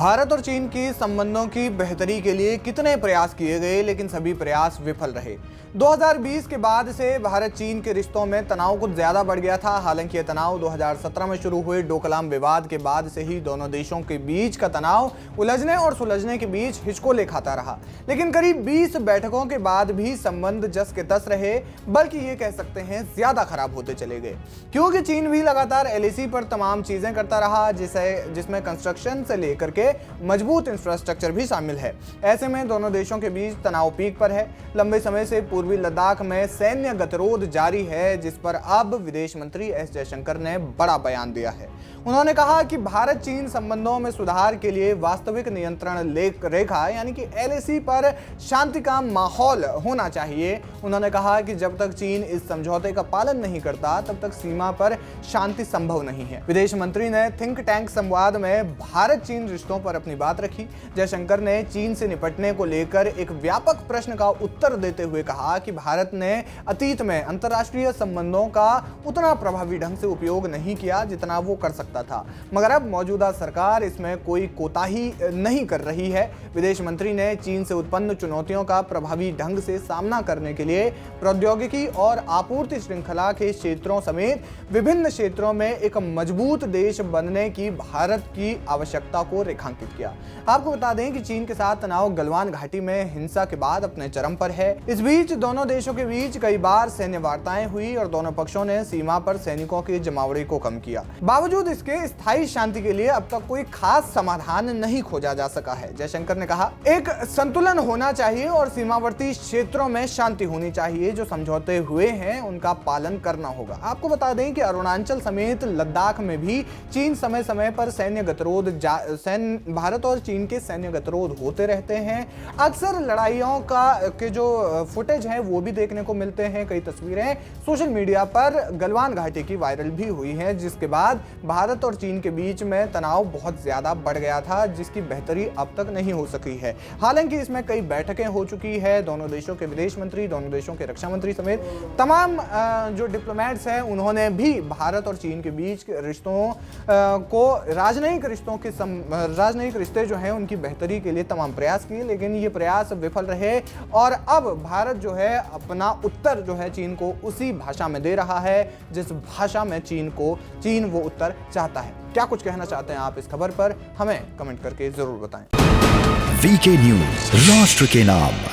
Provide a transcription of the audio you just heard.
भारत और चीन की संबंधों की बेहतरी के लिए कितने प्रयास किए गए, लेकिन सभी प्रयास विफल रहे। 2020 के बाद से भारत चीन के रिश्तों में तनाव कुछ ज्यादा बढ़ गया था। हालांकि यह तनाव 2017 में शुरू हुए डोकलाम विवाद के बाद से ही दोनों देशों के बीच का तनाव उलझने और सुलझने के बीच हिचकोले खाता रहा। लेकिन करीब 20 बैठकों के बाद भी संबंध जस के तस रहे, बल्कि ये कह सकते हैं ज्यादा खराब होते चले गए, क्योंकि चीन भी लगातार एलएसी पर तमाम चीजें करता रहा, जिसमें कंस्ट्रक्शन से लेकर के मजबूत इंफ्रास्ट्रक्चर भी शामिल है। ऐसे में दोनों देशों के बीच तनाव पीक पर है। लंबे समय से पूर्वी लद्दाख में सैन्य गतिरोध जारी है, जिस पर अब विदेश मंत्री एस जयशंकर ने बड़ा बयान दिया है। उन्होंने कहा कि भारत चीन संबंधों में सुधार के लिए वास्तविक नियंत्रण रेखा यानी कि एलएसी पर शांति का माहौल होना चाहिए। उन्होंने कहा कि जब तक चीन इस समझौते का पालन नहीं करता, तब तक सीमा पर शांति संभव नहीं है। विदेश मंत्री ने थिंक टैंक संवाद में भारत चीन रिश्तों पर अपनी बात रखी। जयशंकर ने चीन से निपटने को लेकर एक व्यापक प्रश्न का उत्तर देते हुए कहा कि भारत ने अतीत में अंतर्राष्ट्रीय संबंधों का उतना प्रभावी ढंग से उपयोग नहीं किया जितना वो कर सकता था, मगर अब मौजूदा सरकार इसमें कोई कोताही नहीं कर रही है। विदेश मंत्री ने चीन से उत्पन्न चुनौतियों का प्रभावी ढंग से सामना करने के लिए प्रौद्योगिकी और आपूर्ति श्रृंखला के क्षेत्रों समेत विभिन्न क्षेत्रों में एक मजबूत देश बनने की भारत की आवश्यकता को रेखांकित किया। आपको बता दें कि चीन के साथ तनाव गलवान घाटी में हिंसा के बाद अपने चरम पर है। इस बीच दोनों देशों के बीच कई बार सैन्य वार्ताएं हुई और दोनों पक्षों ने सीमा पर सैनिकों की जमावड़े को कम किया। बावजूद इसके स्थायी शांति के लिए अब तक कोई खास समाधान नहीं खोजा जा सका है। जयशंकर ने कहा, एक संतुलन होना चाहिए और सीमावर्ती क्षेत्रों में शांति होनी चाहिए। जो समझौते हुए हैं उनका पालन करना होगा। आपको बता दें कि अरुणाचल समेत लद्दाख में भी चीन समय समय पर सैन्य गतिरोध भारत और चीन के सैन्य गतिरोध होते रहते हैं। अक्सर लड़ाइयों के जो फुटेज हैं वो भी देखने को मिलते हैं। कई तस्वीरें सोशल मीडिया पर गलवान घाटी की वायरल भी हुई हैं, जिसके बाद भारत और चीन के बीच में तनाव बहुत ज्यादा बढ़ गया था, जिसकी बेहतरी अब तक नहीं हो सकी है। हालांकि इसमें कई बैठकें हो चुकी है। दोनों देशों के विदेश मंत्री, दोनों देशों के रक्षा मंत्री समेत तमाम जो डिप्लोमेट्स हैं उन्होंने भी भारत और चीन के बीच रिश्तों को राजनयिक रिश्ते जो हैं उनकी बेहतरी के लिए तमाम प्रयास किए, लेकिन ये प्रयास विफल रहे और अब भारत जो है अपना उत्तर जो है चीन को उसी भाषा में दे रहा है जिस भाषा में चीन वो उत्तर चाहता है। क्या कुछ कहना चाहते हैं आप इस खबर पर, हमें कमेंट करके जरूर बताएं। वीके न्यूज, राष्ट्र के नाम।